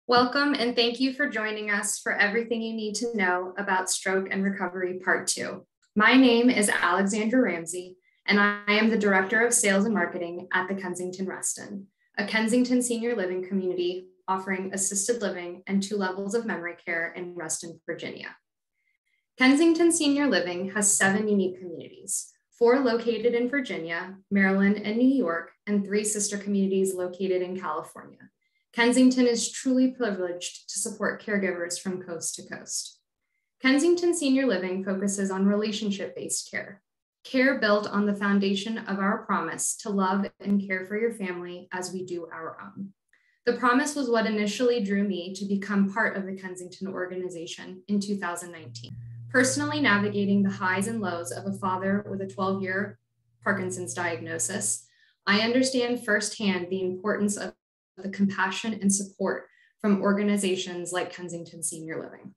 Welcome and thank you for joining us for everything you need to know about stroke and recovery part 2. My name is Alexandra Ramsey, and I am the Director of Sales and Marketing at the Kensington Reston, a Kensington Senior Living community offering assisted living and 2 levels of memory care in Reston, Virginia. Kensington Senior Living has 7 unique communities, 4 located in Virginia, Maryland, and New York, and 3 sister communities located in California. Kensington is truly privileged to support caregivers from coast to coast. Kensington Senior Living focuses on relationship-based care, care built on the foundation of our promise to love and care for your family as we do our own. The promise was what initially drew me to become part of the Kensington organization in 2019. Personally navigating the highs and lows of a father with a 12-year Parkinson's diagnosis, I understand firsthand the importance of the compassion and support from organizations like Kensington Senior Living.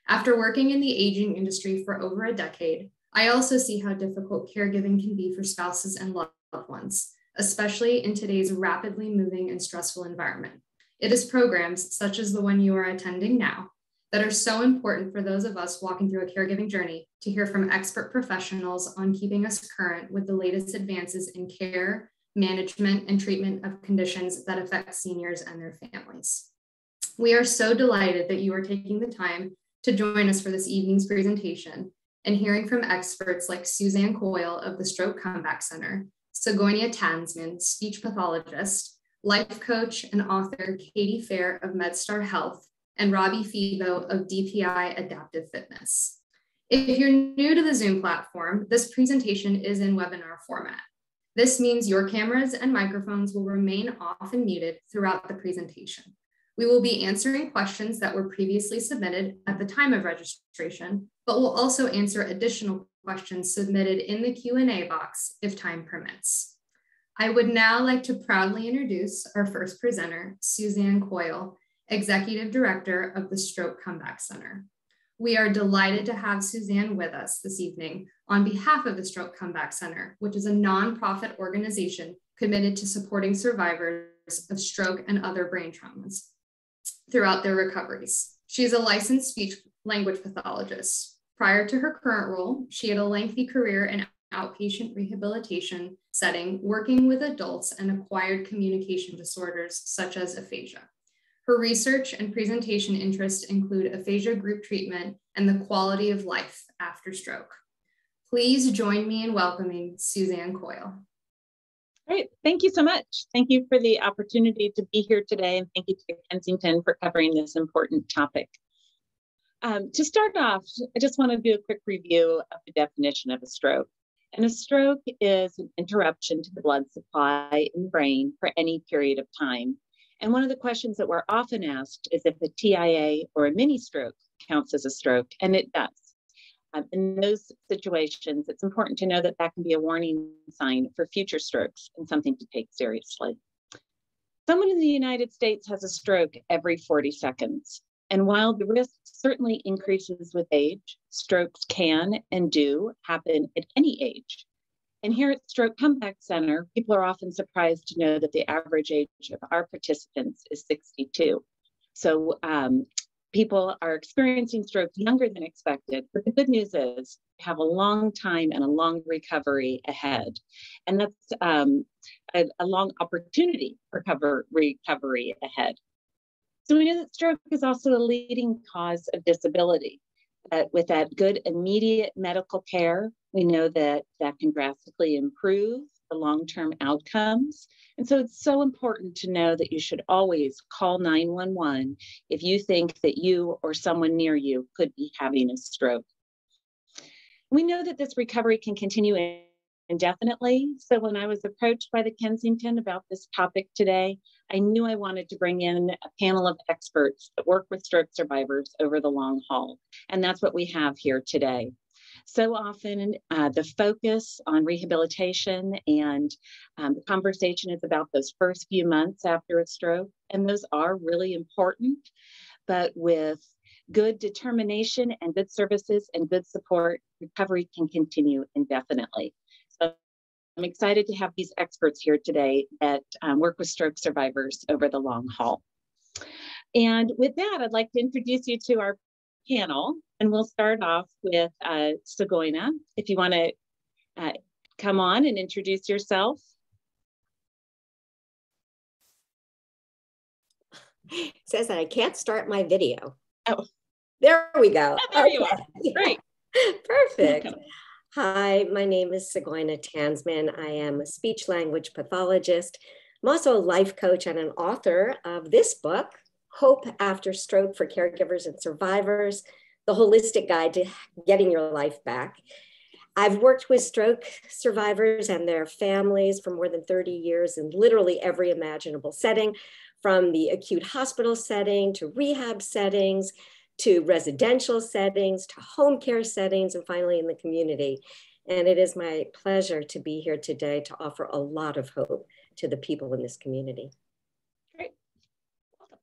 After working in the aging industry for over a decade, I also see how difficult caregiving can be for spouses and loved ones, especially in today's rapidly moving and stressful environment. It is programs such as the one you are attending now that are so important for those of us walking through a caregiving journey to hear from expert professionals on keeping us current with the latest advances in care, management, and treatment of conditions that affect seniors and their families. We are so delighted that you are taking the time to join us for this evening's presentation and hearing from experts like Suzanne Coyle of the Stroke Comeback Center, Sigonia Tansman, speech pathologist, life coach and author Katie Fair of MedStar Health, and Robbie Fibo of DPI Adaptive Fitness. If you're new to the Zoom platform, this presentation is in webinar format. This means your cameras and microphones will remain off and muted throughout the presentation. We will be answering questions that were previously submitted at the time of registration, but we'll also answer additional questions submitted in the Q&A box if time permits. I would now like to proudly introduce our first presenter, Suzanne Coyle, Executive Director of the Stroke Comeback Center. We are delighted to have Suzanne with us this evening on behalf of the Stroke Comeback Center, which is a nonprofit organization committed to supporting survivors of stroke and other brain traumas throughout their recoveries. She is a licensed speech language pathologist. Prior to her current role, she had a lengthy career in outpatient rehabilitation setting, working with adults and acquired communication disorders such as aphasia. Her research and presentation interests include aphasia group treatment and the quality of life after stroke. Please join me in welcoming Suzanne Coyle. Great, thank you so much. Thank you for the opportunity to be here today, and thank you to Kensington for covering this important topic. To start off, I just want to do a quick review of the definition of a stroke. And a stroke is an interruption to the blood supply in the brain for any period of time. And one of the questions that we're often asked is if a TIA or a mini stroke counts as a stroke, and it does. In those situations, it's important to know that that can be a warning sign for future strokes and something to take seriously. Someone in the United States has a stroke every 40 seconds. And while the risk certainly increases with age, strokes can and do happen at any age. And here at Stroke Comeback Center, people are often surprised to know that the average age of our participants is 62. So people are experiencing stroke younger than expected, but the good news is we have a long time and a long recovery ahead. And that's a long opportunity for recovery ahead. So we know that stroke is also a leading cause of disability. With that good immediate medical care, we know that that can drastically improve the long-term outcomes. And so it's so important to know that you should always call 911 if you think that you or someone near you could be having a stroke. We know that this recovery can continue indefinitely. So when I was approached by the Kensington about this topic today, I knew I wanted to bring in a panel of experts that work with stroke survivors over the long haul. And that's what we have here today. So often the focus on rehabilitation and the conversation is about those first few months after a stroke, and those are really important, but with good determination and good services and good support, recovery can continue indefinitely. So I'm excited to have these experts here today that work with stroke survivors over the long haul. And with that, I'd like to introduce you to our panel, and we'll start off with Suzanne. If you want to come on and introduce yourself. It says that I can't start my video. Oh, there we go. Oh, there you are. Great. Perfect. Hi, my name is Suzanne Tansman. I am a speech language pathologist. I'm also a life coach and an author of this book, Hope After Stroke for Caregivers and Survivors, the holistic guide to getting your life back. I've worked with stroke survivors and their families for more than 30 years in literally every imaginable setting, from the acute hospital setting to rehab settings, to residential settings, to home care settings, and finally in the community. And it is my pleasure to be here today to offer a lot of hope to the people in this community. Great. Welcome.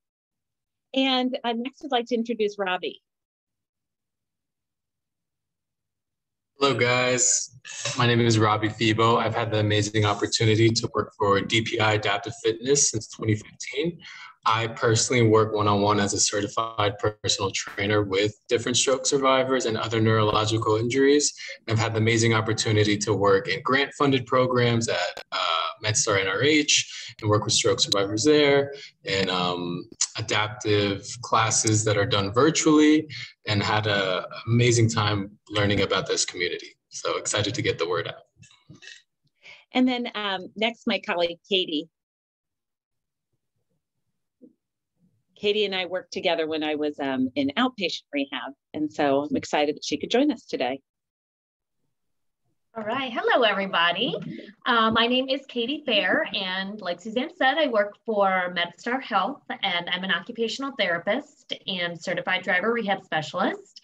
And next I'd like to introduce Robbie. Hello guys, my name is Robbie Febo. I've had the amazing opportunity to work for DPI Adaptive Fitness since 2015. I personally work one-on-one as a certified personal trainer with different stroke survivors and other neurological injuries. I've had the amazing opportunity to work in grant-funded programs at MedStar NRH and work with stroke survivors there, and adaptive classes that are done virtually, and had an amazing time learning about this community. So excited to get the word out. And then next, my colleague, Katie. Katie and I worked together when I was in outpatient rehab. And so I'm excited that she could join us today. All right. Hello, everybody. My name is Katie Fair, and like Suzanne said, I work for MedStar Health, and I'm an occupational therapist and certified driver rehab specialist.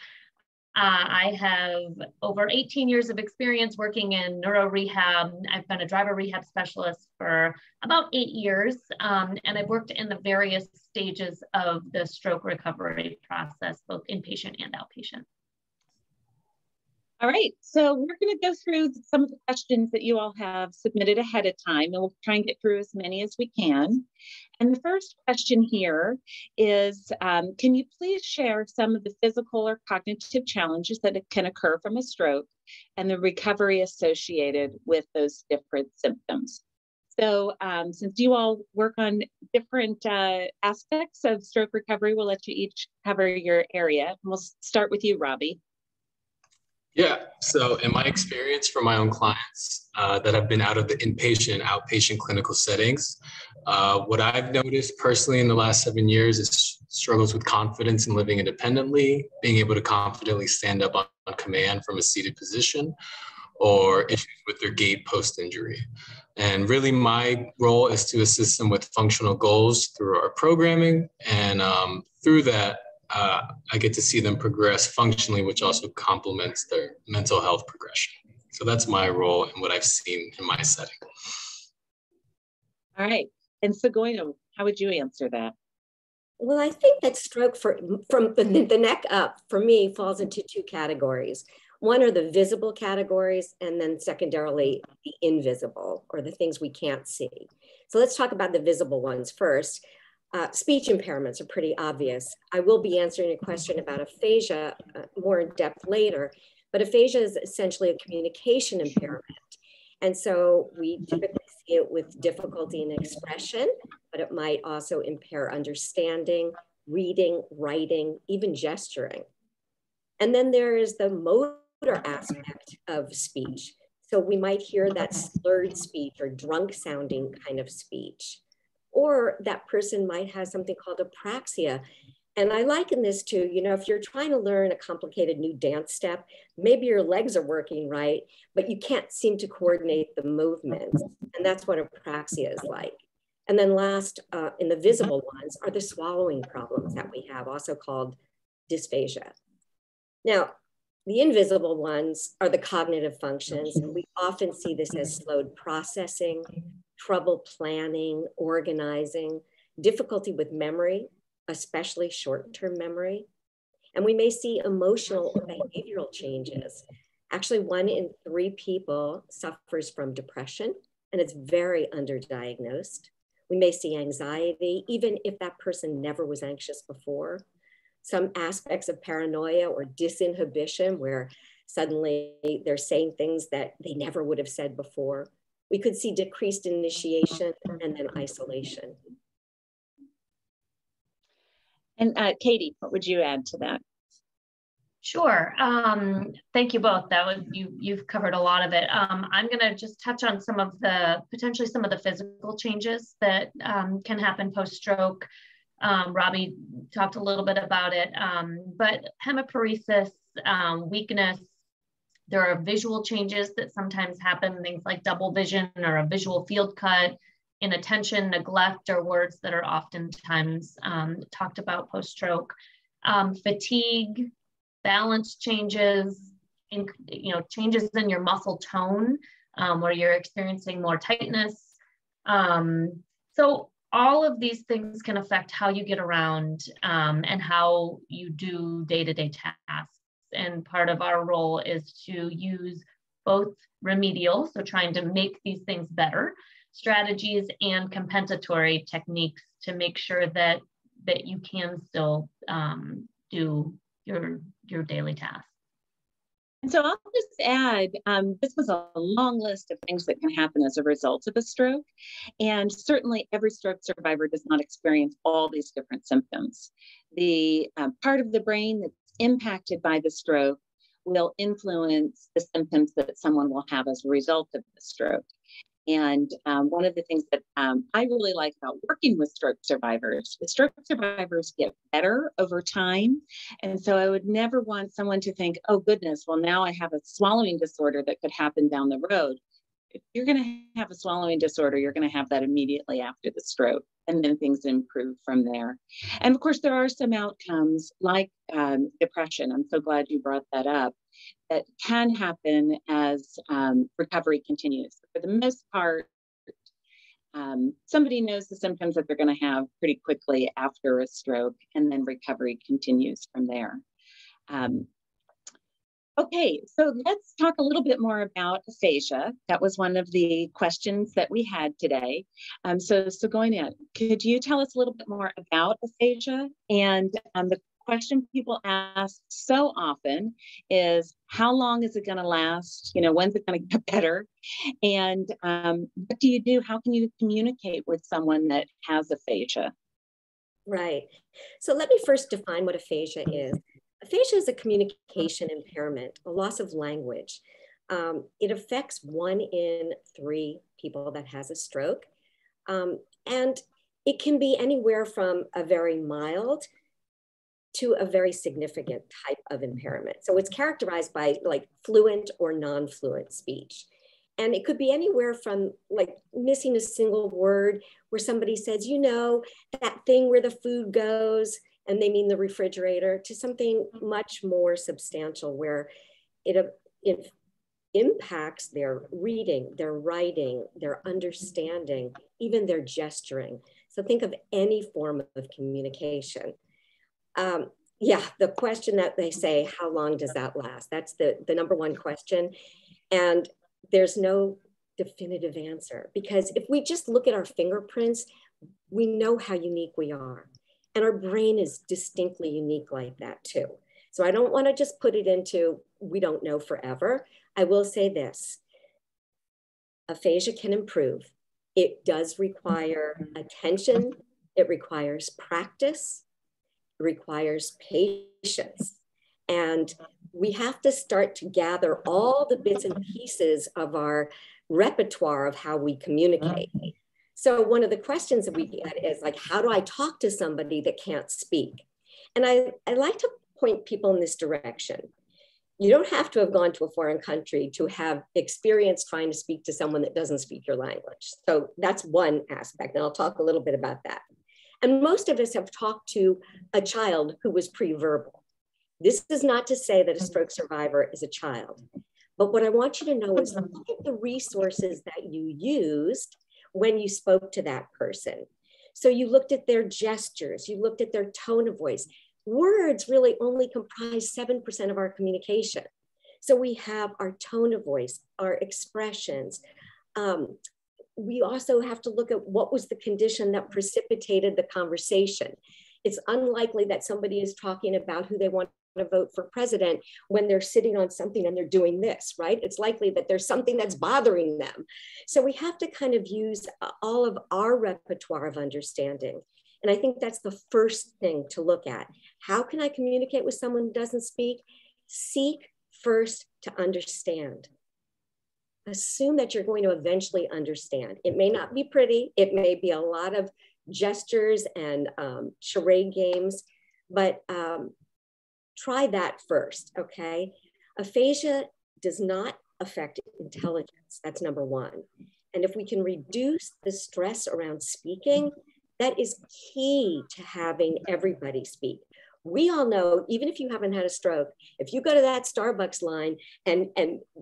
I have over 18 years of experience working in neuro rehab. I've been a driver rehab specialist for about 8 years, and I've worked in the various stages of the stroke recovery process, both inpatient and outpatient. All right, so we're going to go through some of the questions that you all have submitted ahead of time, and we'll try and get through as many as we can. And the first question here is, can you please share some of the physical or cognitive challenges that can occur from a stroke and the recovery associated with those different symptoms? So since you all work on different aspects of stroke recovery, we'll let you each cover your area. And we'll start with you, Robbie. Yeah, so in my experience for my own clients that have been out of the inpatient and outpatient clinical settings, what I've noticed personally in the last 7 years is struggles with confidence in living independently, being able to confidently stand up on command from a seated position, or issues with their gait post-injury. And really my role is to assist them with functional goals through our programming, and through that, I get to see them progress functionally, which also complements their mental health progression. So that's my role and what I've seen in my setting. All right. And Suzanne, how would you answer that? Well, I think that stroke from the neck up, for me, falls into two categories. One are the visible categories, and then secondarily, the invisible, or the things we can't see. So let's talk about the visible ones first. Speech impairments are pretty obvious. I will be answering a question about aphasia more in depth later, but aphasia is essentially a communication impairment. And so we typically see it with difficulty in expression, but it might also impair understanding, reading, writing, even gesturing. And then there is the motor aspect of speech. So we might hear that slurred speech or drunk sounding kind of speech. Or that person might have something called apraxia. And I liken this to, you know, if you're trying to learn a complicated new dance step, maybe your legs are working right, but you can't seem to coordinate the movements. And that's what apraxia is like. And then last, in the visible ones, are the swallowing problems that we have, also called dysphagia. Now, the invisible ones are the cognitive functions, and we often see this as slowed processing, trouble planning, organizing, difficulty with memory, especially short-term memory. And we may see emotional or behavioral changes. Actually, 1 in 3 people suffers from depression, and it's very underdiagnosed. We may see anxiety, even if that person never was anxious before. Some aspects of paranoia or disinhibition, where suddenly they're saying things that they never would have said before. We could see decreased initiation and then isolation. And Katie, what would you add to that? Sure. Thank you both. You've covered a lot of it. I'm going to just touch on potentially some of the physical changes that can happen post-stroke. Robbie talked a little bit about it, but hemiparesis weakness, there are visual changes that sometimes happen, things like double vision or a visual field cut. Inattention, neglect are words that are oftentimes talked about post-stroke. Fatigue, balance changes, changes in your muscle tone, where you're experiencing more tightness. So all of these things can affect how you get around and how you do day-to-day tasks. And part of our role is to use both remedial, so trying to make these things better, strategies, and compensatory techniques to make sure that you can still do your daily tasks. And so I'll just add, this was a long list of things that can happen as a result of a stroke. And certainly every stroke survivor does not experience all these different symptoms. The part of the brain that's impacted by the stroke will influence the symptoms that someone will have as a result of the stroke. And one of the things that I really like about working with stroke survivors, the stroke survivors get better over time. And so I would never want someone to think, oh goodness, well now I have a swallowing disorder that could happen down the road. If you're going to have a swallowing disorder, you're going to have that immediately after the stroke, and then things improve from there. And of course, there are some outcomes like depression. I'm so glad you brought that up. That can happen as recovery continues. For the most part, somebody knows the symptoms that they're going to have pretty quickly after a stroke, and then recovery continues from there. Okay, so let's talk a little bit more about aphasia. That was one of the questions that we had today. So going in, could you tell us a little bit more about aphasia? And the question people ask so often is, how long is it going to last? When's it going to get better? And what do you do? How can you communicate with someone that has aphasia? Right. So let me first define what aphasia is. Aphasia is a communication impairment, a loss of language. It affects 1 in 3 people that has a stroke. And it can be anywhere from a very mild to a very significant type of impairment. So it's characterized by like fluent or non-fluent speech. And it could be anywhere from like missing a single word, where somebody says, that thing where the food goes, and they mean the refrigerator, to something much more substantial, where it impacts their reading, their writing, their understanding, even their gesturing. So think of any form of communication. The question that they say, how long does that last? That's the number one question. And there's no definitive answer, because if we just look at our fingerprints, we know how unique we are. And our brain is distinctly unique like that too. So I don't want to just put it into, we don't know forever. I will say this, aphasia can improve. It does require attention. It requires practice. It requires patience. And we have to start to gather all the bits and pieces of our repertoire of how we communicate. So one of the questions that we get is like, how do I talk to somebody that can't speak? And I like to point people in this direction. You don't have to have gone to a foreign country to have experience trying to speak to someone that doesn't speak your language. So that's one aspect, and I'll talk a little bit about that. And most of us have talked to a child who was pre-verbal. This is not to say that a stroke survivor is a child, but what I want you to know is look at the resources that you used when you spoke to that person. So you looked at their gestures, you looked at their tone of voice. Words really only comprise 7% of our communication. So we have our tone of voice, our expressions, we also have to look at what was the condition that precipitated the conversation. It's unlikely that somebody is talking about who they want to vote for president when they're sitting on something and they're doing this, right? It's likely that there's something that's bothering them. So we have to kind of use all of our repertoire of understanding. And I think that's the first thing to look at. How can I communicate with someone who doesn't speak? Seek first to understand. Assume that you're going to eventually understand. It may not be pretty. It may be a lot of gestures and charade games, but try that first, okay? Aphasia does not affect intelligence. That's number one. And if we can reduce the stress around speaking, that is key to having everybody speak. We all know, even if you haven't had a stroke, if you go to that Starbucks line and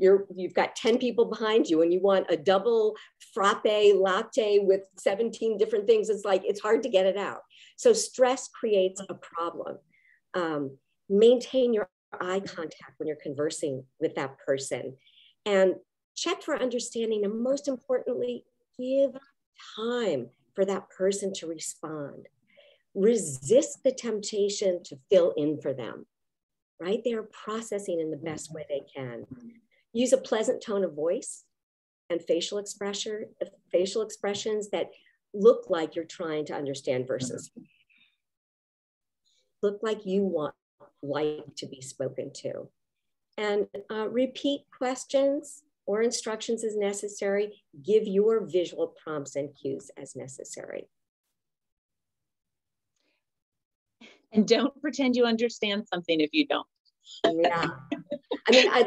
you've got 10 people behind you and you want a double frappe latte with 17 different things, it's hard to get it out. So stress creates a problem. Maintain your eye contact when you're conversing with that person, and check for understanding, and most importantly, give time for that person to respond. Resist the temptation to fill in for them, right? They are processing in the best way they can. Use a pleasant tone of voice and facial expressions that look like you're trying to understand versus look like you like to be spoken to. And repeat questions or instructions as necessary. Give your visual prompts and cues as necessary. And don't pretend you understand something if you don't. Yeah. I mean, I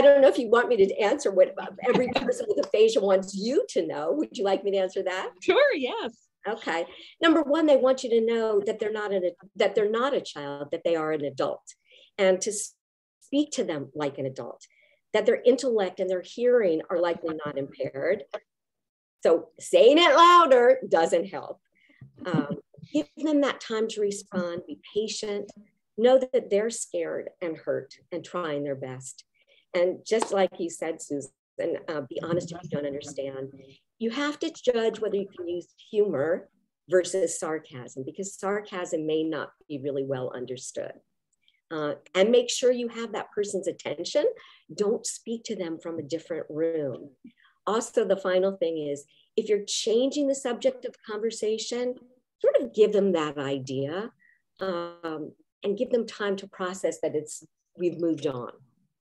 don't know if you want me to answer what every person with aphasia wants you to know. Would you like me to answer that? Sure, yes. Okay. Number one, they want you to know that they're not a child, that they are an adult, and to speak to them like an adult, that their intellect and their hearing are likely not impaired. So saying it louder doesn't help. Give them that time to respond, be patient, know that they're scared and hurt and trying their best. And just like you said, Susan, be honest if you don't understand. You have to judge whether you can use humor versus sarcasm, because sarcasm may not be really well understood. And make sure you have that person's attention. Don't speak to them from a different room. Also, the final thing is, if you're changing the subject of conversation, sort of give them that idea and give them time to process that we've moved on.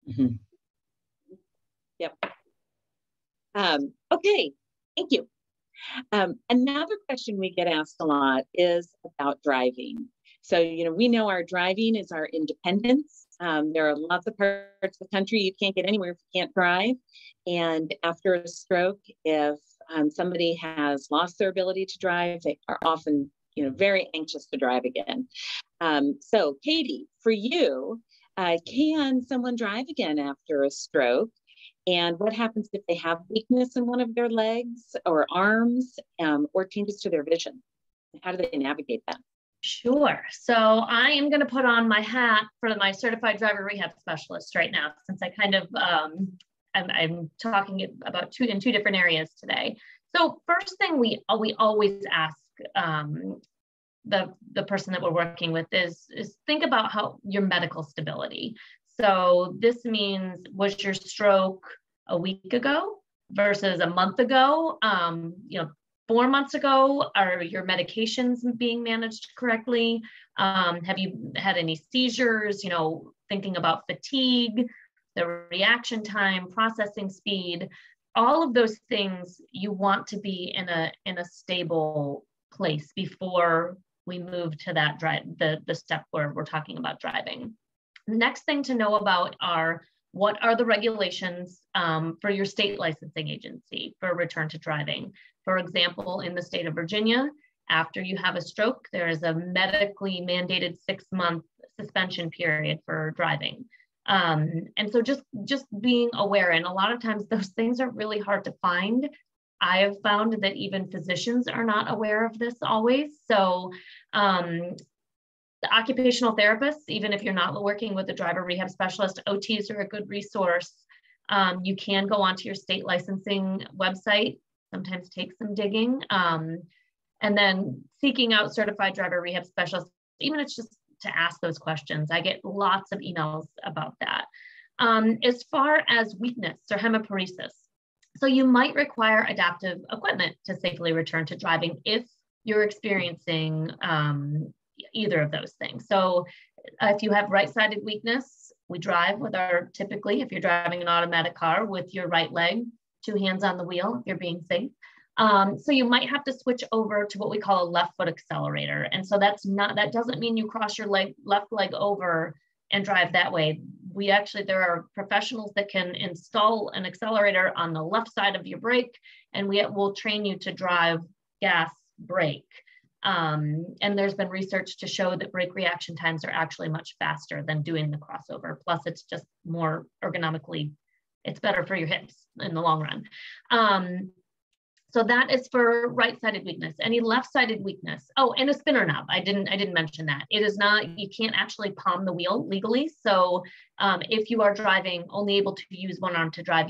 Mm-hmm. Yep. Okay, thank you. Another question we get asked a lot is about driving. So, we know our driving is our independence. There are lots of parts of the country you can't get anywhere if you can't drive. And after a stroke, if somebody has lost their ability to drive, they are often, very anxious to drive again. So, Katie, for you, can someone drive again after a stroke? And what happens if they have weakness in one of their legs or arms or changes to their vision? How do they navigate that? Sure. So I am going to put on my hat for my certified driver rehab specialist right now, since I kind of, I'm talking about in two different areas today. So first thing we always ask the person that we're working with is think about how your medical stability. So this means, was your stroke a week ago versus a month ago? 4 months ago? Are your medications being managed correctly? Have you had any seizures? Thinking about fatigue, the reaction time, processing speed, all of those things you want to be in a stable place before we move to that the step where we're talking about driving. Next thing to know about are, what are the regulations for your state licensing agency for return to driving? For example, in the state of Virginia, after you have a stroke, there is a medically mandated 6-month suspension period for driving. And so just being aware, and a lot of times those things are really hard to find. I have found that even physicians are not aware of this always. So the occupational therapists, even if you're not working with a driver rehab specialist, OTs are a good resource. You can go onto your state licensing website, sometimes takes some digging. And then seeking out certified driver rehab specialists, even if it's just to ask those questions. I get lots of emails about that. As far as weakness or hemiparesis, so you might require adaptive equipment to safely return to driving if you're experiencing either of those things. So if you have right-sided weakness, we drive with our, typically, if you're driving an automatic car, with your right leg, 2 hands on the wheel, if you're being safe. So you might have to switch over to what we call a left foot accelerator. And so that doesn't mean you cross your left leg over and drive that way. There are professionals that can install an accelerator on the left side of your brake, and will train you to drive gas brake. And there's been research to show that brake reaction times are actually much faster than doing the crossover. Plus, it's just more ergonomically, it's better for your hips in the long run. So that is for right-sided weakness. Any left-sided weakness. Oh, and a spinner knob. I didn't mention that. It is not, you can't actually palm the wheel legally. So if you are driving, only able to use one arm to drive,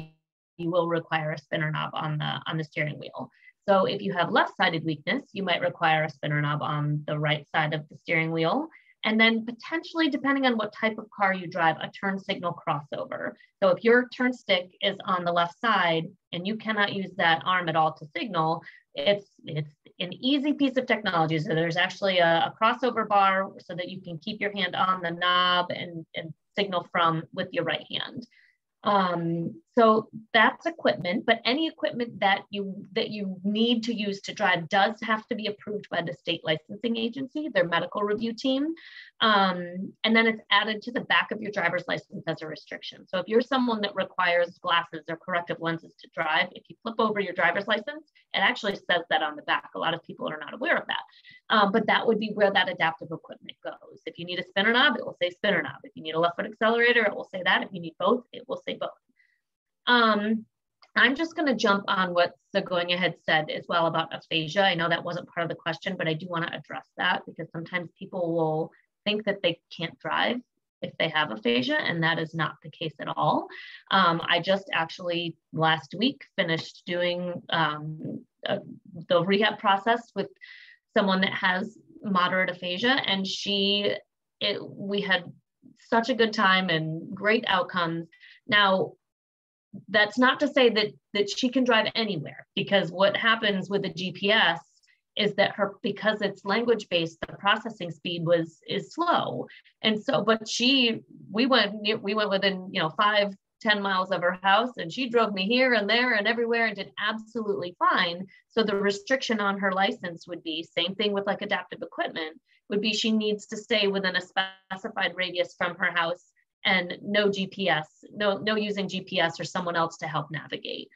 you will require a spinner knob on the steering wheel. So if you have left-sided weakness, you might require a spinner knob on the right side of the steering wheel. And then potentially, depending on what type of car you drive, a turn signal crossover. So if your turn stick is on the left side and you cannot use that arm at all to signal, it's an easy piece of technology. So there's actually a crossover bar so that you can keep your hand on the knob and signal with your right hand. So that's equipment, but any equipment that you need to use to drive does have to be approved by the state licensing agency, their medical review team. And then it's added to the back of your driver's license as a restriction. So if you're someone that requires glasses or corrective lenses to drive, if you flip over your driver's license, it actually says that on the back. A lot of people are not aware of that, but that would be where that adaptive equipment goes. If you need a spinner knob, it will say spinner knob. If you need a left foot accelerator, it will say that. If you need both, it will say both. I'm just going to jump on what the going ahead said as well about aphasia. I know that wasn't part of the question, but I do want to address that because sometimes people will think that they can't drive if they have aphasia, and that is not the case at all. I just actually last week finished doing the rehab process with someone that has moderate aphasia, and we had such a good time and great outcomes. Now, that's not to say that she can drive anywhere, because what happens with the GPS is that because it's language-based, the processing speed is slow. And so, but we went within 5-10 miles of her house, and she drove me here and there and everywhere and did absolutely fine. So the restriction on her license would be, same thing with like adaptive equipment, would be she needs to stay within a specified radius from her house and no GPS, no using GPS or someone else to help navigate.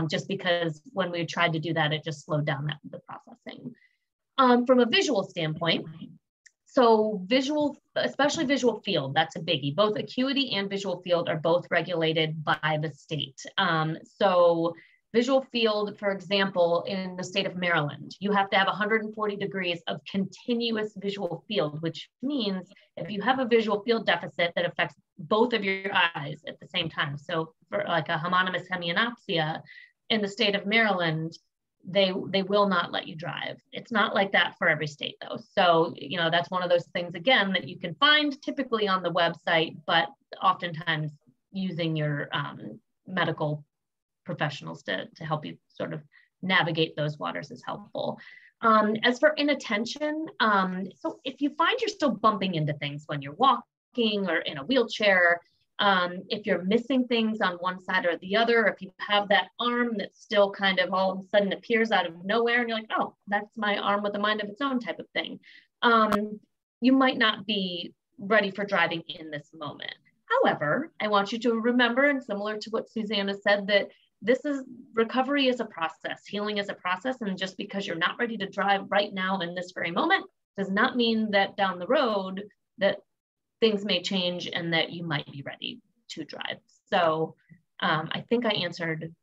Just because when we tried to do that, it just slowed down the processing. From a visual standpoint, so especially visual field, that's a biggie. Both acuity and visual field are both regulated by the state. So visual field, for example, in the state of Maryland, you have to have 140 degrees of continuous visual field, which means if you have a visual field deficit that affects both of your eyes at the same time. So for like a homonymous hemianopsia in the state of Maryland, they will not let you drive. It's not like that for every state though. So, that's one of those things, again, that you can find typically on the website, but oftentimes using your medical professionals to help you sort of navigate those waters is helpful. As for inattention, so if you find you're still bumping into things when you're walking or in a wheelchair, if you're missing things on one side or the other, if you have that arm that still kind of all of a sudden appears out of nowhere and you're like, oh, that's my arm with a mind of its own type of thing, you might not be ready for driving in this moment. However, I want you to remember, and similar to what Suzanne has said, that recovery is a process, healing is a process, and just because you're not ready to drive right now in this very moment does not mean that down the road that things may change and that you might be ready to drive. So I think I answered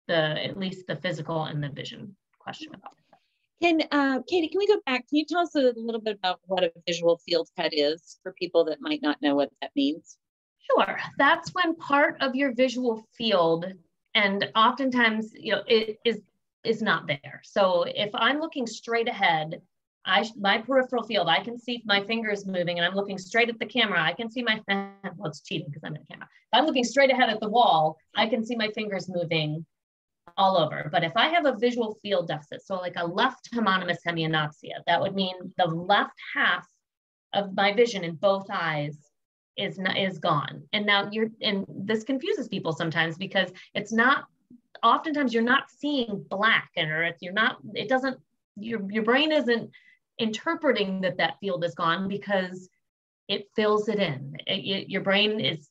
at least the physical and the vision question about that. Katie, can we go back? Can you tell us a little bit about what a visual field cut is for people that might not know what that means? Sure. That's when part of your visual field, and oftentimes, it is not there. So if I'm looking straight ahead, my peripheral field, I can see my fingers moving and I'm looking straight at the camera. I can see my, well, it's cheating because I'm in the camera. If I'm looking straight ahead at the wall, I can see my fingers moving all over. But if I have a visual field deficit, so like a left homonymous hemianopsia, that would mean the left half of my vision in both eyes is gone. And now and this confuses people sometimes because it's not, oftentimes you're not seeing black, or your brain isn't interpreting that field is gone because it fills it in. Your brain is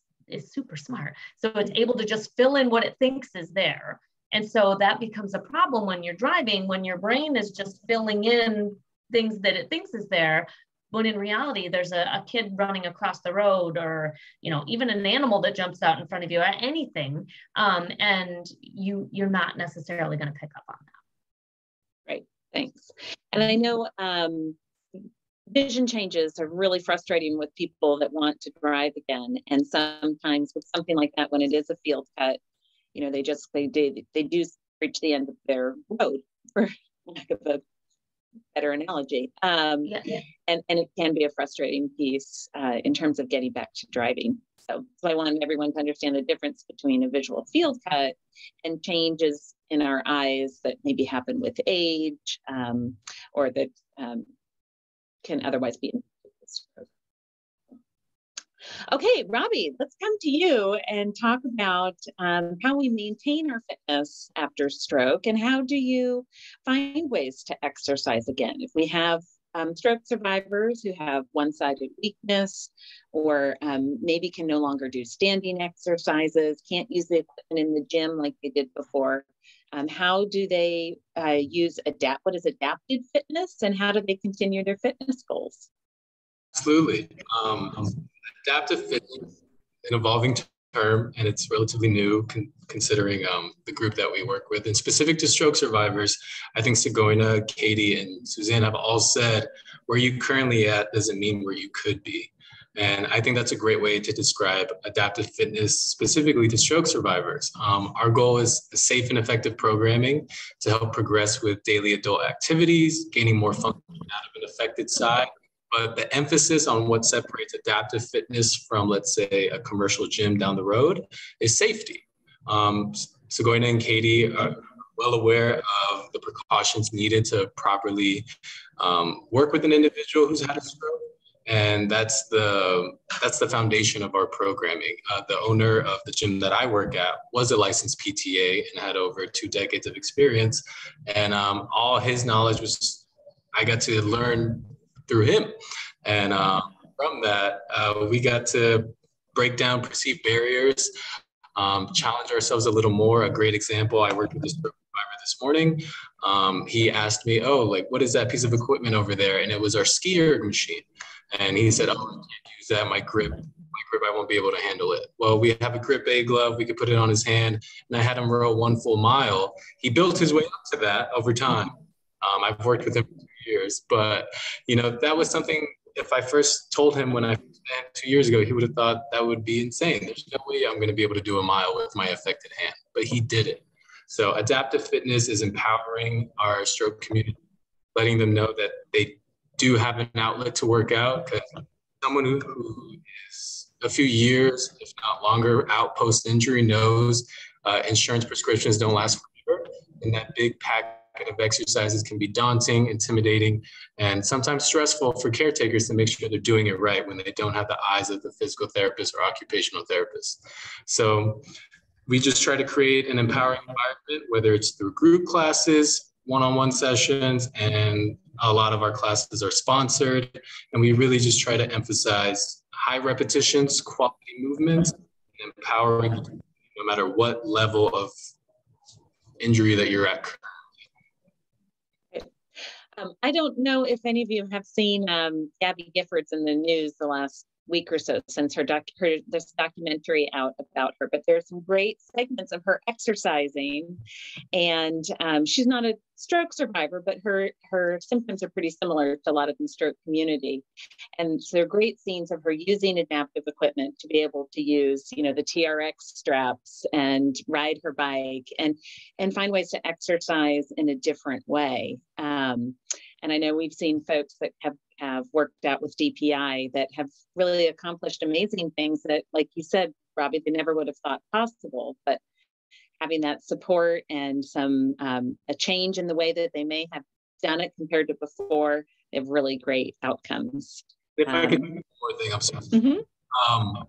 super smart. So it's able to just fill in what it thinks is there. And so that becomes a problem when you're driving, when your brain is just filling in things that it thinks is there, when in reality, there's a kid running across the road, or, even an animal that jumps out in front of you, or anything. And you're not necessarily going to pick up on that. Right. Thanks. And I know vision changes are really frustrating with people that want to drive again. And sometimes with something like that, when it is a field cut, they do reach the end of their road, for lack of a better analogy. And it can be a frustrating piece in terms of getting back to driving. So I wanted everyone to understand the difference between a visual field cut and changes in our eyes that maybe happen with age, or that can otherwise be. Okay, Robbie, let's come to you and talk about how we maintain our fitness after stroke, and how do you find ways to exercise again? If we have stroke survivors who have one-sided weakness, or maybe can no longer do standing exercises, can't use the equipment in the gym like they did before, how do they use what is adapted fitness, and how do they continue their fitness goals? Absolutely. Adaptive fitness is an evolving term, and it's relatively new considering the group that we work with. And specific to stroke survivors, I think Segoina, Katie, and Suzanne have all said where you currently at doesn't mean where you could be. And I think that's a great way to describe adaptive fitness specifically to stroke survivors. Our goal is safe and effective programming to help progress with daily adult activities, gaining more function out of an affected side. But the emphasis on what separates adaptive fitness from, let's say, a commercial gym down the road is safety. Segoina and Katie are well aware of the precautions needed to properly work with an individual who's had a stroke. And that's the foundation of our programming. The owner of the gym that I work at was a licensed PTA and had over 2 decades of experience. And all his knowledge I got to learn through him. And from that, we got to break down perceived barriers, challenge ourselves a little more. A great example, I worked with this survivor this morning. He asked me, what is that piece of equipment over there? And it was our ski machine. And he said, I can't use that, my grip, I won't be able to handle it. Well, we have a grip A glove, we could put it on his hand, and I had him row 1 full mile. He built his way up to that over time. I've worked with him for 2 years, but that was something, if I first told him when I met 2 years ago, he would have thought that would be insane. There's no way I'm going to be able to do a mile with my affected hand, but he did it. So adaptive fitness is empowering our stroke community, letting them know that they do have an outlet to work out, because someone who is a few years, if not longer, out post-injury knows insurance prescriptions don't last forever, and that big packet of exercises can be daunting, intimidating, and sometimes stressful for caretakers to make sure they're doing it right when they don't have the eyes of the physical therapist or occupational therapist. So we just try to create an empowering environment, whether it's through group classes, one-on-one sessions, and a lot of our classes are sponsored. And we really just try to emphasize high repetitions, quality movements, and empowering no matter what level of injury that you're at. I don't know if any of you have seen Gabby Giffords in the news the last week or so since this documentary out about her, but there's some great segments of her exercising, and she's not a stroke survivor, but her symptoms are pretty similar to a lot of the stroke community. And so there are great scenes of her using adaptive equipment to be able to use, the TRX straps and ride her bike and find ways to exercise in a different way. And I know we've seen folks that have worked out with DPI that have really accomplished amazing things that, like you said, Robbie, they never would have thought possible. But having that support and some a change in the way that they may have done it compared to before, they have really great outcomes. If I could do one more thing, I'm sorry. Mm-hmm.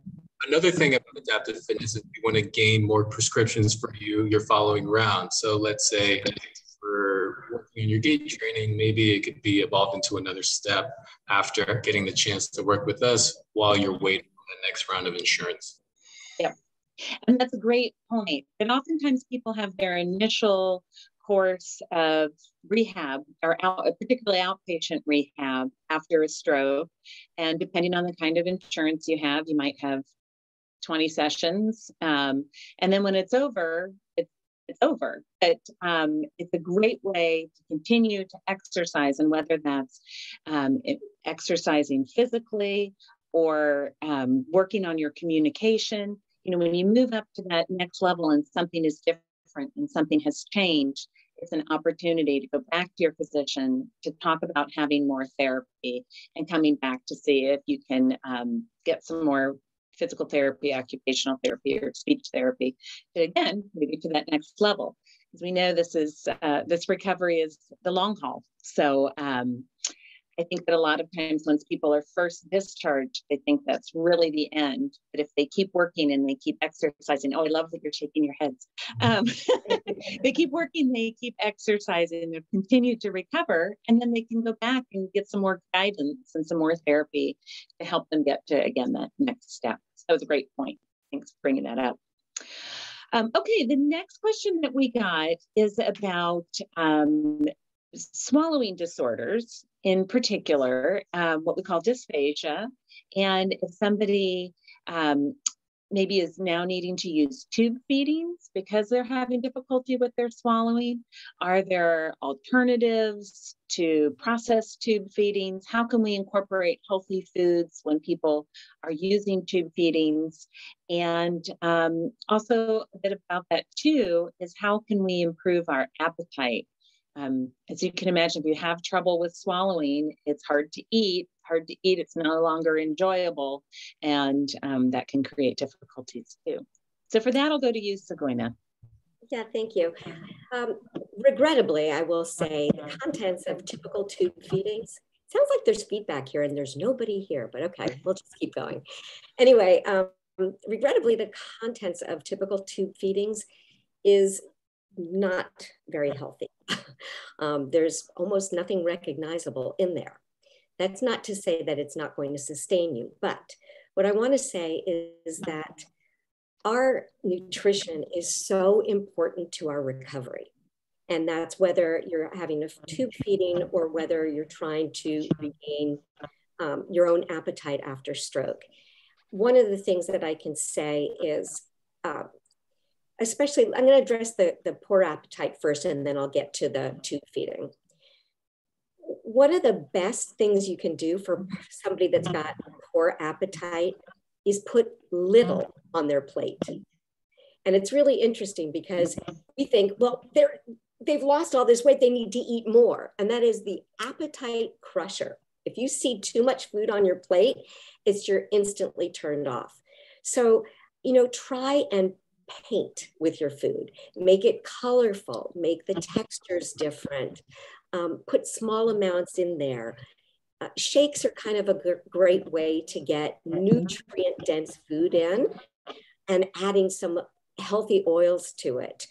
Another thing about adaptive fitness is we want to gain more prescriptions for your following round. So let's say for working on your gait training, maybe it could be evolved into another step after getting the chance to work with us while you're waiting for the next round of insurance. Yeah, and that's a great point. And oftentimes people have their initial course of rehab, or particularly outpatient rehab after a stroke. And depending on the kind of insurance you have, you might have 20 sessions. And then when it's over, it's over. But it's a great way to continue to exercise, and whether that's exercising physically or working on your communication. When you move up to that next level and something is different and something has changed, it's an opportunity to go back to your physician to talk about having more therapy and coming back to see if you can get some more physical therapy, occupational therapy, or speech therapy, to, again, maybe to that next level. Because we know this recovery is the long haul. So I think that a lot of times when people are first discharged, they think that's really the end. But if they keep working and they keep exercising, I love that you're shaking your heads. They keep working, they keep exercising, they continue to recover, and then they can go back and get some more guidance and some more therapy to help them get to, again, that next step. So that was a great point. Thanks for bringing that up. Okay, the next question that we got is about swallowing disorders, in particular, what we call dysphagia. And if somebody maybe is now needing to use tube feedings because they're having difficulty with their swallowing, are there alternatives to processed tube feedings? How can we incorporate healthy foods when people are using tube feedings? And also a bit about that too is how can we improve our appetite? As you can imagine, if you have trouble with swallowing, it's hard to eat. It's no longer enjoyable, and that can create difficulties too. So for that, I'll go to you, Sigorna. Yeah, thank you. Regrettably, I will say the contents of typical tube feedings, sounds like there's feedback here and there's nobody here, but okay, we'll just keep going. Anyway, regrettably, the contents of typical tube feedings is not very healthy. There's almost nothing recognizable in there. That's not to say that it's not going to sustain you, but what I want to say is that our nutrition is so important to our recovery. And that's whether you're having a tube feeding or whether you're trying to regain your own appetite after stroke. One of the things that I can say is, especially, I'm going to address the poor appetite first, and then I'll get to the tube feeding. One of the best things you can do for somebody that's got poor appetite is put little on their plate. And it's really interesting because we think, well, they've lost all this weight, they need to eat more. And that is the appetite crusher. If you see too much food on your plate, you're instantly turned off. So, try and paint with your food, make it colorful, make the textures different, put small amounts in there. Shakes are kind of a great way to get nutrient dense food in, and adding some healthy oils to it,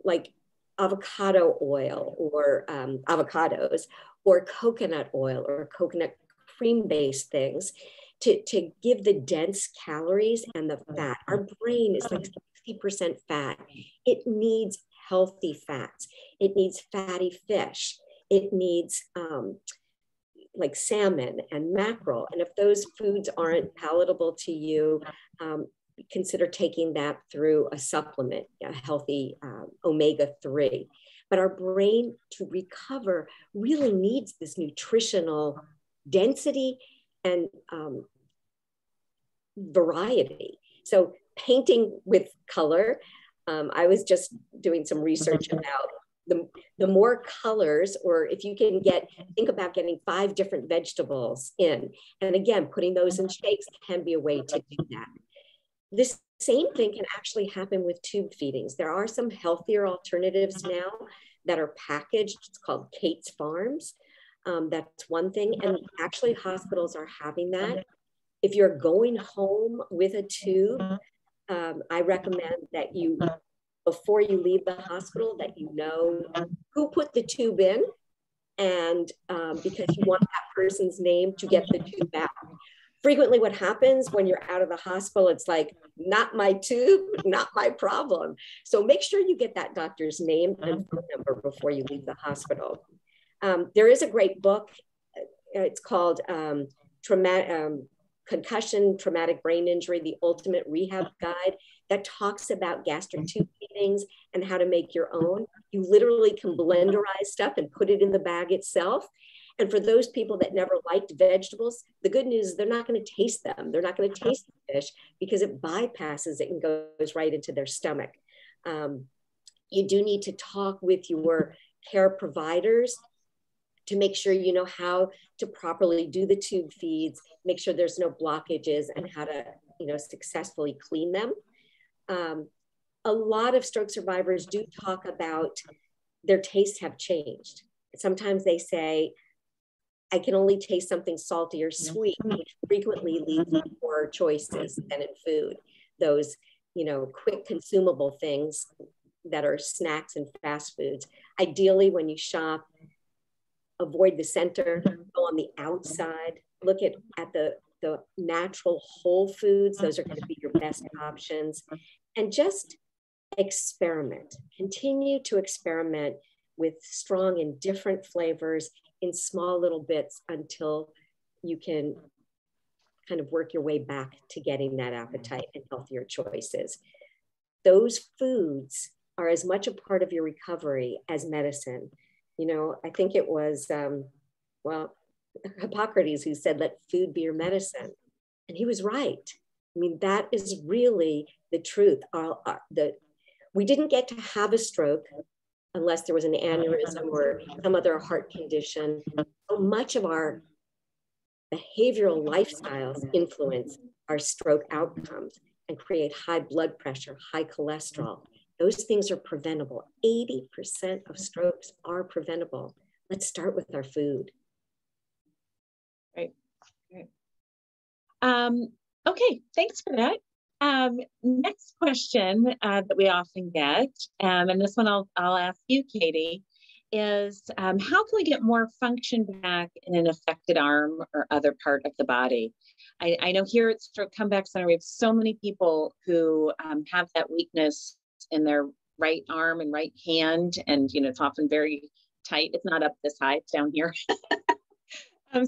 like avocado oil or avocados, or coconut oil or coconut cream based things to give the dense calories and the fat. Our brain is like 60% fat. It needs healthy fats. It needs fatty fish. It needs like salmon and mackerel. And if those foods aren't palatable to you, consider taking that through a supplement, a healthy omega-3. But our brain to recover really needs this nutritional density and variety. So painting with color, I was just doing some research about the more colors, or if you can think about getting 5 different vegetables in, and again, putting those in shakes can be a way to do that. This same thing can actually happen with tube feedings. There are some healthier alternatives now that are packaged. It's called Kate's Farms. That's one thing. And actually hospitals are having that. If you're going home with a tube, I recommend that you, before you leave the hospital, that you know who put the tube in, and because you want that person's name to get the tube out. Frequently what happens when you're out of the hospital, it's like, not my tube, not my problem. So make sure you get that doctor's name and phone number before you leave the hospital. There is a great book. It's called Concussion, Traumatic Brain Injury, The Ultimate Rehab Guide, that talks about gastric tube feedings and how to make your own. You literally can blenderize stuff and put it in the bag itself. And for those people that never liked vegetables, the good news is they're not going to taste them. They're not going to taste the fish because it bypasses it and goes right into their stomach. You do need to talk with your care providers to make sure you know how to properly do the tube feeds, make sure there's no blockages, and how to, successfully clean them. A lot of stroke survivors do talk about their tastes have changed. Sometimes they say, I can only taste something salty or sweet, which frequently leads to poor choices than in food. Those, quick consumable things that are snacks and fast foods. Ideally, when you shop, avoid the center, go on the outside, look at the natural whole foods. Those are going to be your best options. And just experiment. Continue to experiment with strong and different flavors in small little bits until you can kind of work your way back to getting that appetite and healthier choices. Those foods are as much a part of your recovery as medicine. I think it was, Hippocrates who said, let food be your medicine. And he was right. I mean, that is really the truth. We didn't get to have a stroke unless there was an aneurysm or some other heart condition. So much of our behavioral lifestyles influence our stroke outcomes and create high blood pressure, high cholesterol. Those things are preventable. 80% of strokes are preventable. Let's start with our food. Right. Okay, thanks for that. Next question that we often get, and this one I'll ask you, Katie, is how can we get more function back in an affected arm or other part of the body? I know here at Stroke Comeback Center, we have so many people who have that weakness in their right arm and right hand, and it's often very tight. It's not up this high, it's down here.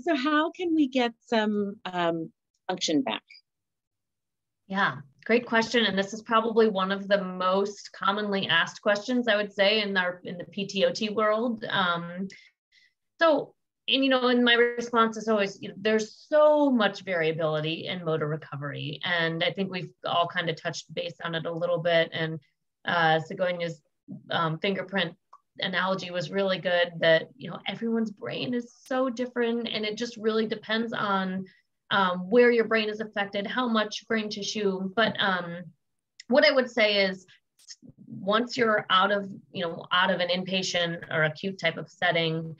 So how can we get some function back? Yeah, great question. And this is probably one of the most commonly asked questions, I would say, in the PTOT world. And my response is always, there's so much variability in motor recovery. And I think we've all kind of touched base on it a little bit. And Sigonia's fingerprint analogy was really good, that, everyone's brain is so different, and it just really depends on where your brain is affected, how much brain tissue. But what I would say is, once you're out of an inpatient or acute type of setting,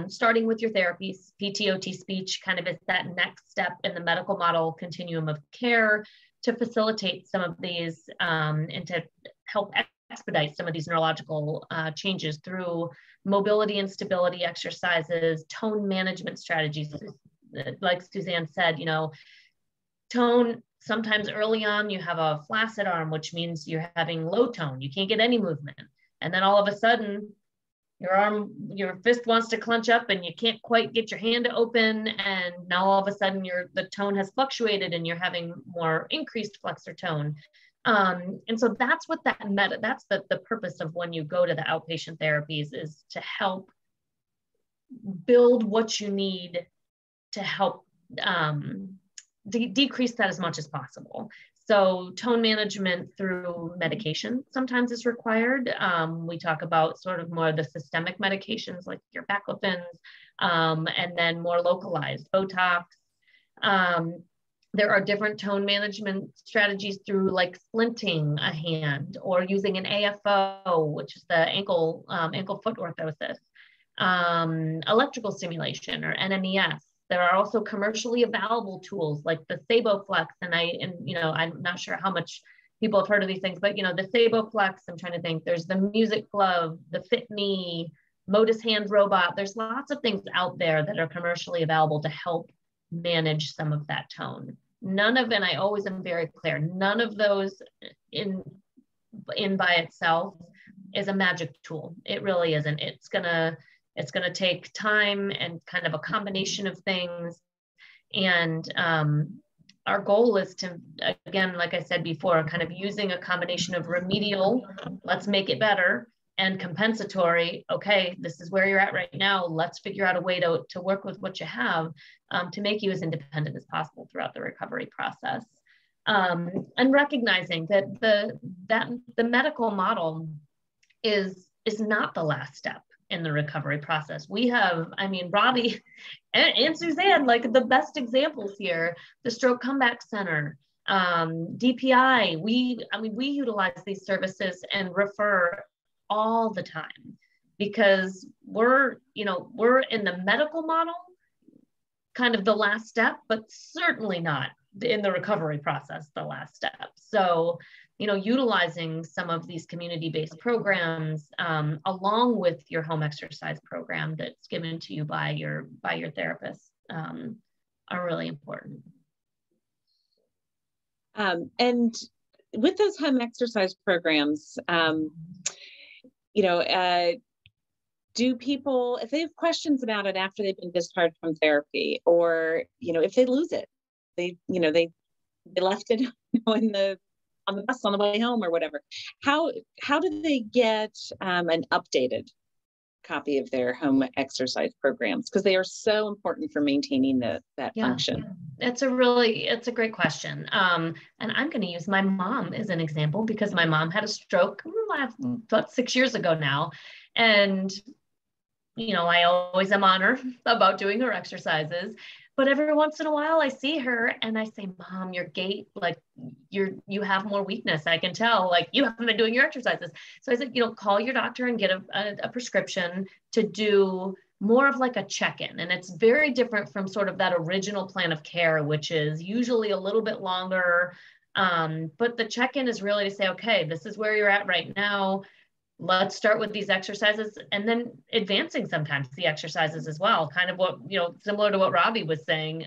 starting with your therapies, PTOT speech kind of is that next step in the medical model continuum of care to facilitate some of these and to help expedite some of these neurological changes through mobility and stability exercises, tone management strategies. Like Suzanne said, tone, sometimes early on you have a flaccid arm, which means you're having low tone. You can't get any movement. And then all of a sudden, your fist wants to clench up and you can't quite get your hand to open. And now all of a sudden the tone has fluctuated and you're having more increased flexor tone. And so that's what that's the purpose of when you go to the outpatient therapies, is to help build what you need to help decrease that as much as possible. So tone management through medication sometimes is required. We talk about sort of more of the systemic medications like your baclofens, and then more localized Botox. There are different tone management strategies through like splinting a hand or using an AFO, which is the ankle foot orthosis, electrical stimulation or NMES. There are also commercially available tools like the SaboFlex, and I'm not sure how much people have heard of these things, but the SaboFlex, I'm trying to think, there's the Music Glove, the Fit Knee, Modus Hand Robot. There's lots of things out there that are commercially available to help manage some of that tone. None of, and I always am very clear, none of those in by itself is a magic tool. It really isn't. It's gonna take time and kind of a combination of things. And our goal is to, again, like I said before, kind of using a combination of remedial, let's make it better, and compensatory, okay, this is where you're at right now, let's figure out a way to work with what you have to make you as independent as possible throughout the recovery process. And recognizing that the medical model is not the last step in the recovery process. We have, Robbie and Suzanne, like the best examples here, the Stroke Comeback Center, DPI, we utilize these services and refer all the time because we're in the medical model, kind of the last step, but certainly not in the recovery process, the last step. So, utilizing some of these community-based programs along with your home exercise program that's given to you by your therapist are really important. And with those home exercise programs, do people, if they have questions about it after they've been discharged from therapy, or if they lose it, they left it on the bus on the way home or whatever, how do they get an updated copy of their home exercise programs? Because they are so important for maintaining that function. It's a great question. And I'm going to use my mom as an example because my mom had a stroke about 6 years ago now. And, I always am on her about doing her exercises. But every once in a while I see her and I say, Mom, your gait, like you have more weakness. I can tell, like you haven't been doing your exercises. So I said, call your doctor and get a prescription to do more of like a check-in. And it's very different from sort of that original plan of care, which is usually a little bit longer. But the check-in is really to say, okay, this is where you're at right now. Let's start with these exercises and then advancing sometimes the exercises as well. Kind of what, similar to what Robbie was saying,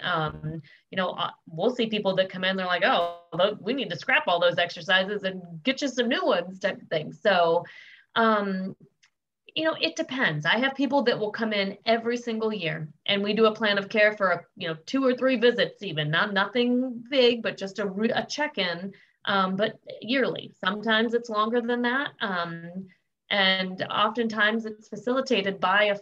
we'll see people that come in, they're like, oh, we need to scrap all those exercises and get you some new ones type of thing. So, it depends. I have people that will come in every single year and we do a plan of care for, 2 or 3 visits, even nothing big, but just a check-in, but yearly. Sometimes it's longer than that. And oftentimes it's facilitated by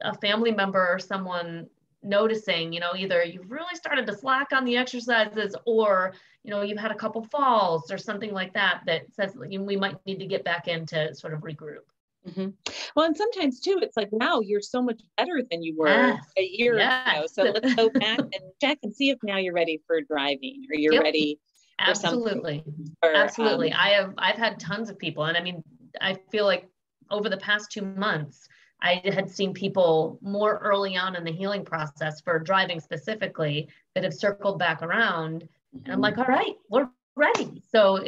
a family member or someone noticing, either you've really started to slack on the exercises or, you've had a couple falls or something like that says we might need to get back in to sort of regroup. Mm-hmm. Well, and sometimes too, it's like, wow, you're so much better than you were a year ago. So let's go back and check and see if now you're ready for driving or you're ready. Absolutely. Absolutely. I've had tons of people. And I feel like over the past 2 months, I had seen people more early on in the healing process for driving specifically that have circled back around. Mm-hmm. And I'm like, all right, we're ready. So,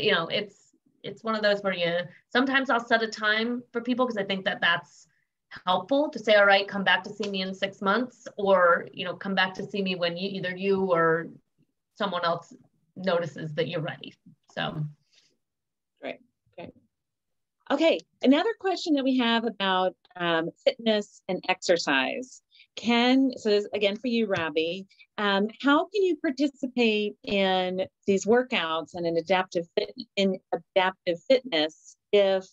it's one of those where sometimes I'll set a time for people because I think that's helpful to say, all right, come back to see me in 6 months, or, come back to see me when either you or someone else notices that you're ready. So. Great. Okay. Okay, another question that we have about fitness and exercise. So this, again for you, Robbie, how can you participate in these workouts and in adaptive fitness if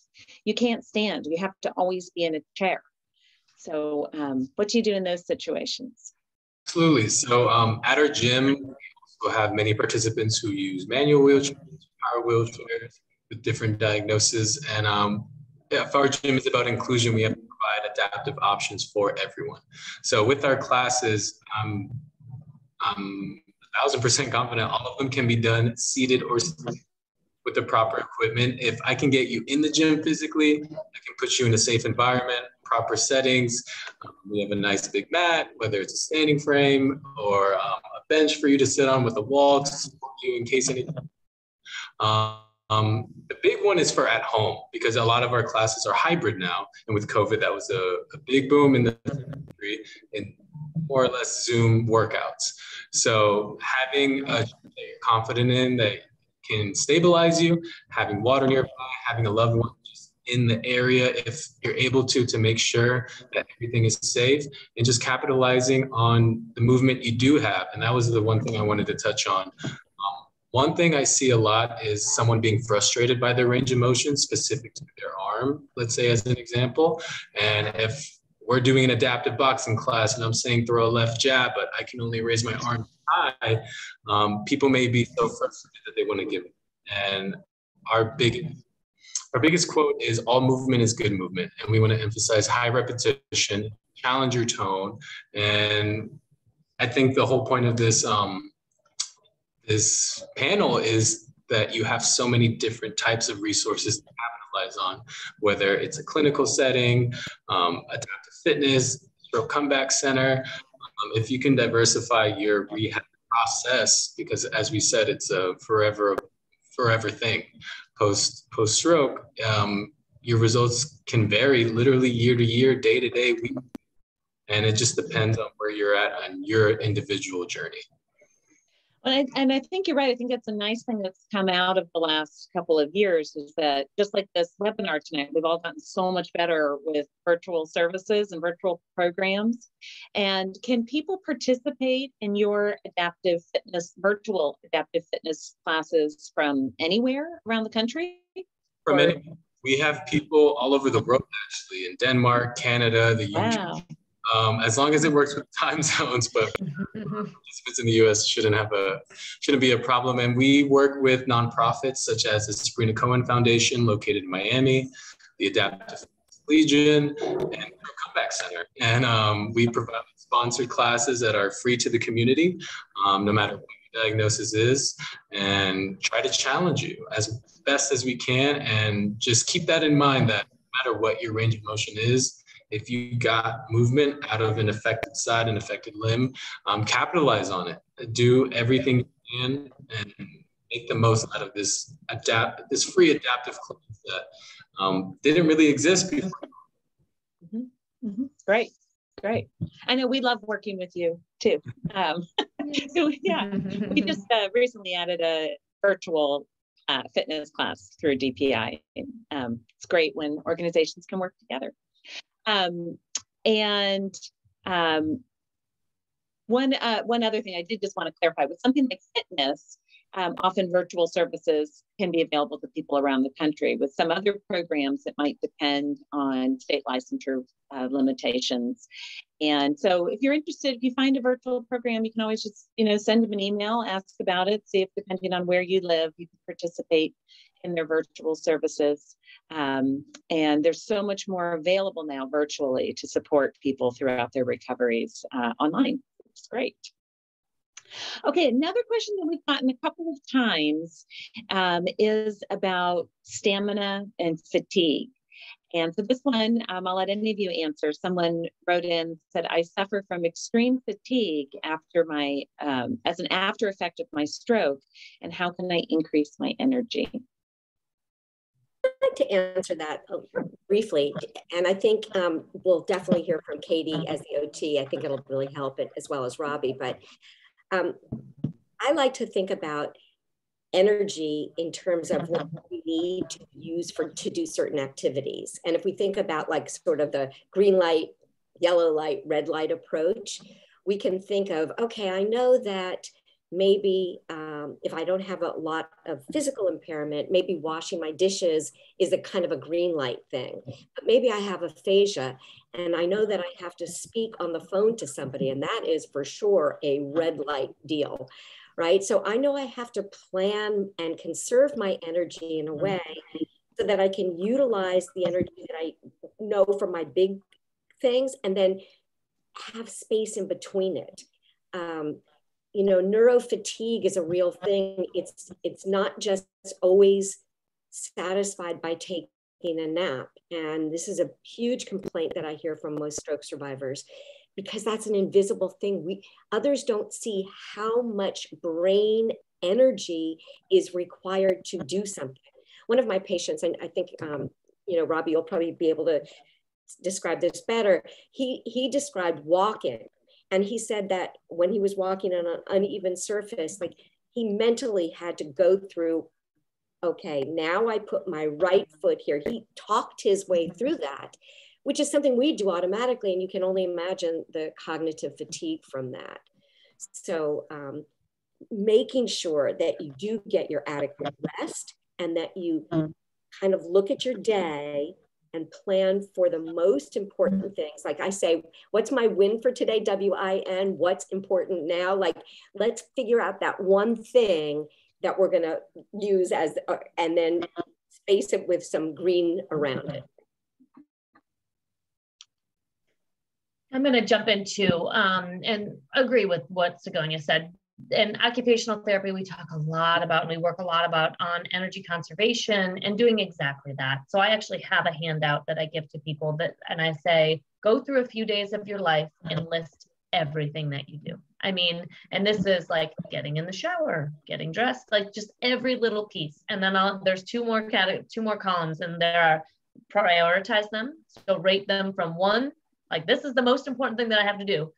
you can't stand? You have to always be in a chair. So what do you do in those situations? Absolutely. So at our gym, we also have many participants who use manual wheelchairs, power wheelchairs with different diagnoses. And if our gym is about inclusion, we have to provide adaptive options for everyone. So with our classes, I'm 1,000% confident all of them can be done seated or with the proper equipment. If I can get you in the gym physically, I can put you in a safe environment, proper settings. We have a nice big mat, whether it's a standing frame or a bench for you to sit on with a wall to support you in case anything. The big one is for at home, because a lot of our classes are hybrid now. And with COVID, that was a big boom in the industry in more or less Zoom workouts. So having a that you're confident in, that can stabilize you, having water nearby, having a loved one just in the area if you're able to make sure that everything is safe, and just capitalizing on the movement you do have. And that was the one thing I wanted to touch on. One thing I see a lot is someone being frustrated by their range of motion specific to their arm, let's say as an example. And if we're doing an adaptive boxing class and I'm saying throw a left jab, but I can only raise my arm high, people may be so frustrated that they want to give it. And our biggest quote is all movement is good movement. And we want to emphasize high repetition, challenge your tone. And I think the whole point of this panel is that you have so many different types of resources to capitalize on, whether it's a clinical setting, adaptive fitness, stroke comeback center. If you can diversify your rehab process, because as we said, it's a forever thing. Post stroke, your results can vary literally year to year, day to day, week, and it just depends on where you're at on your individual journey. Well, and I think you're right. I think that's a nice thing that's come out of the last couple of years is that just like this webinar tonight, we've all gotten so much better with virtual services and virtual programs. And can people participate in your virtual adaptive fitness classes from anywhere around the country? From anywhere. We have people all over the world, actually, in Denmark, Canada, the UK. Wow. As long as it works with time zones, but participants in the U.S. shouldn't be a problem. And we work with nonprofits such as the Sabrina Cohen Foundation, located in Miami, the Adaptive Legion, and Neuro Comeback Center. And we provide sponsored classes that are free to the community, no matter what your diagnosis is, and try to challenge you as best as we can. And just keep that in mind that no matter what your range of motion is, if you got movement out of an affected side, an affected limb, capitalize on it. Do everything you can and make the most out of this free adaptive class that didn't really exist before. Mm-hmm. Great. I know we love working with you too. So yeah, we just recently added a virtual fitness class through DPI. It's great when organizations can work together. One other thing I did just want to clarify with something like fitness, often virtual services can be available to people around the country. With some other programs, it might depend on state licensure limitations. And so if you're interested, if you find a virtual program, you can always just, send them an email, ask about it, see if depending on where you live, you can participate in their virtual services. And there's so much more available now virtually to support people throughout their recoveries online, which is great. Okay, another question that we've gotten a couple of times is about stamina and fatigue. And for this one, I'll let any of you answer. Someone wrote in, said, I suffer from extreme fatigue after as an after effect of my stroke, and how can I increase my energy? I'd like to answer that briefly, and I think we'll definitely hear from Katie as the OT. I think it'll really help it, as well as Robbie, but I like to think about energy in terms of what we need to use to do certain activities. And if we think about like sort of the green light, yellow light, red light approach, we can think of, okay, I know that maybe if I don't have a lot of physical impairment, maybe washing my dishes is a kind of a green light thing. But maybe I have aphasia, and I know that I have to speak on the phone to somebody, and that is for sure a red light deal, right? So I know I have to plan and conserve my energy in a way so that I can utilize the energy that I know from my big things and then have space in between it. You know, neuro fatigue is a real thing. It's not just always satisfied by taking a nap. And this is a huge complaint that I hear from most stroke survivors, because that's an invisible thing. Others don't see how much brain energy is required to do something. One of my patients, and I think, you know, Robbie, you'll probably be able to describe this better. He described walking. And he said that when he was walking on an uneven surface, like he mentally had to go through, okay, now I put my right foot here. He talked his way through that, which is something we do automatically. And you can only imagine the cognitive fatigue from that. So making sure that you do get your adequate rest and that you kind of look at your day and plan for the most important things. Like I say, what's my win for today? WIN, what's important now? Like, let's figure out that one thing that we're gonna use as, and then space it with some green around it. I'm gonna jump into and agree with what Sigonia said. In occupational therapy, we talk a lot about, and we work a lot about on energy conservation and doing exactly that. So I actually have a handout that I give to people that, and I say, go through a few days of your life and list everything that you do. I mean, and this is like getting in the shower, getting dressed, like just every little piece. And then there's two more columns, and there are prioritize them. So rate them from 1, like this is the most important thing that I have to do.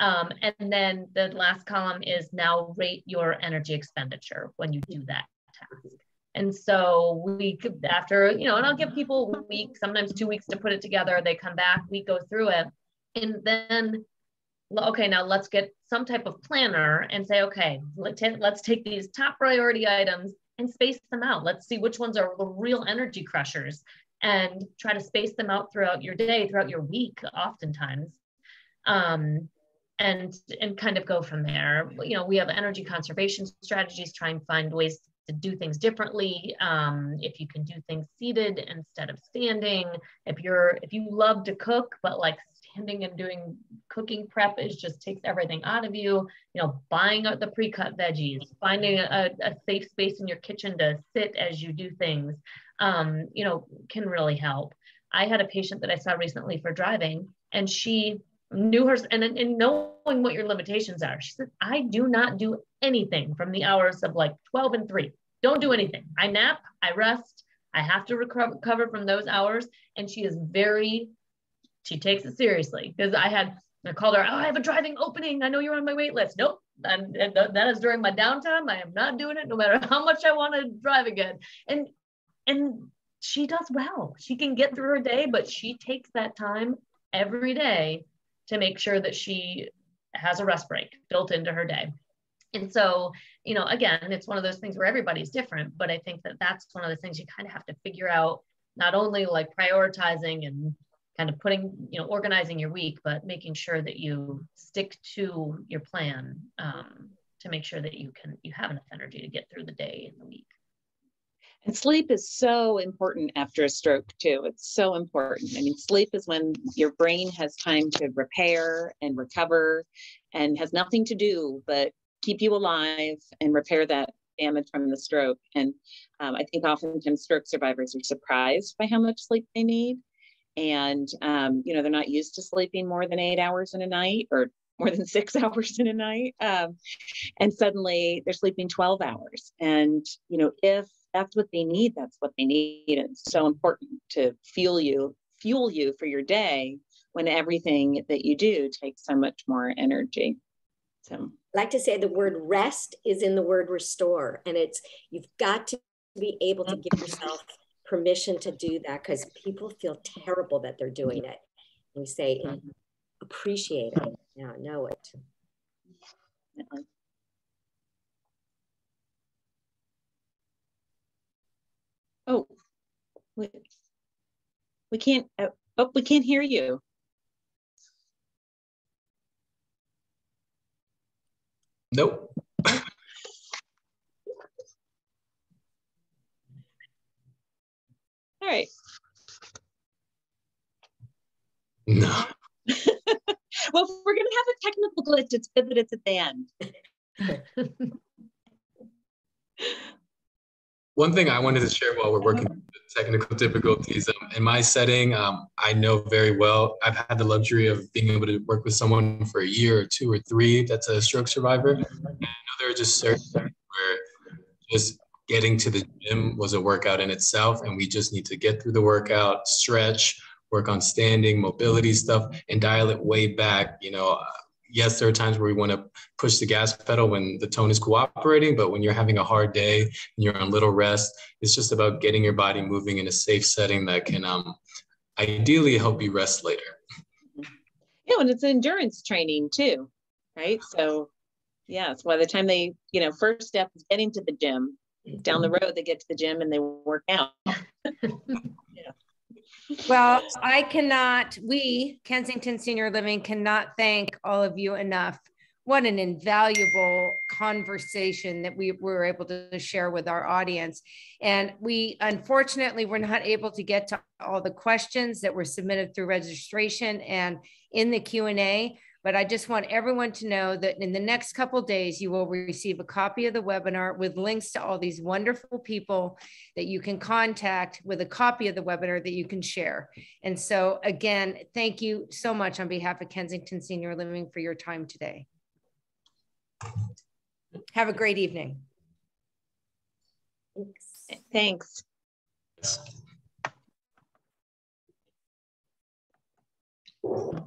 And then the last column is now rate your energy expenditure when you do that task. And so we could, after, you know, and I'll give people a week, sometimes 2 weeks to put it together. They come back, we go through it. And then, okay, now let's get some type of planner and say, okay, let's take these top priority items and space them out. Let's see which ones are the real energy crushers and try to space them out throughout your day, throughout your week, oftentimes. And kind of go from there. You know, we have energy conservation strategies, try and find ways to do things differently. If you can do things seated instead of standing, if you love to cook, but like standing and doing cooking prep just takes everything out of you, you know, buying the pre-cut veggies, finding a safe space in your kitchen to sit as you do things, you know, can really help. I had a patient that I saw recently for driving, and she knew her, and knowing what your limitations are. She said, I do not do anything from the hours of like 12 and 3. Don't do anything. I nap, I rest, I have to recover from those hours. And she takes it seriously, because I called her, oh, I have a driving opening. I know you're on my wait list. Nope. And that is during my downtime. I am not doing it no matter how much I want to drive again. And she does well. She can get through her day, but she takes that time every day to make sure that she has a rest break built into her day. And so, you know, again, it's one of those things where everybody's different, but I think that that's one of the things you kind of have to figure out, not only like prioritizing and kind of putting, you know, organizing your week, but making sure that you stick to your plan to make sure that you have enough energy to get through the day and the week. And sleep is so important after a stroke too. It's so important. I mean, sleep is when your brain has time to repair and recover and has nothing to do but keep you alive and repair that damage from the stroke. And I think oftentimes stroke survivors are surprised by how much sleep they need. And, you know, they're not used to sleeping more than 8 hours in a night or more than 6 hours in a night. And suddenly they're sleeping 12 hours. And, you know, if that's what they need, that's what they need. And it's so important to fuel you for your day when everything that you do takes so much more energy. So I like to say the word rest is in the word restore. And you've got to be able to give yourself permission to do that, because people feel terrible that they're doing it. We say, appreciate it. Yeah, know it. Oh, we can't. Oh, we can't hear you. Nope. All right. No. Well, if we're going to have a technical glitch, it's good that it's at the end. One thing I wanted to share while we're working through the technical difficulties, in my setting, I know very well, I've had the luxury of being able to work with someone for a year or 2 or 3 that's a stroke survivor. And I know there are just certain where just getting to the gym was a workout in itself, and we just need to get through the workout, stretch, work on standing, mobility stuff, and dial it way back. You know, yes, there are times where we want to push the gas pedal when the tone is cooperating, but when you're having a hard day and you're on little rest, it's just about getting your body moving in a safe setting that can ideally help you rest later. Yeah, and it's endurance training too, right? So yeah, so by the time they, you know, first step is getting to the gym. Down the road, they get to the gym and they work out. Yeah. Well, we, Kensington Senior Living, cannot thank all of you enough. What an invaluable conversation that we were able to share with our audience. And we, unfortunately, were not able to get to all the questions that were submitted through registration and in the Q&A. But I just want everyone to know that in the next couple of days, you will receive a copy of the webinar with links to all these wonderful people that you can contact, with a copy of the webinar that you can share. And so again, thank you so much on behalf of Kensington Senior Living for your time today. Have a great evening. Thanks. Thanks.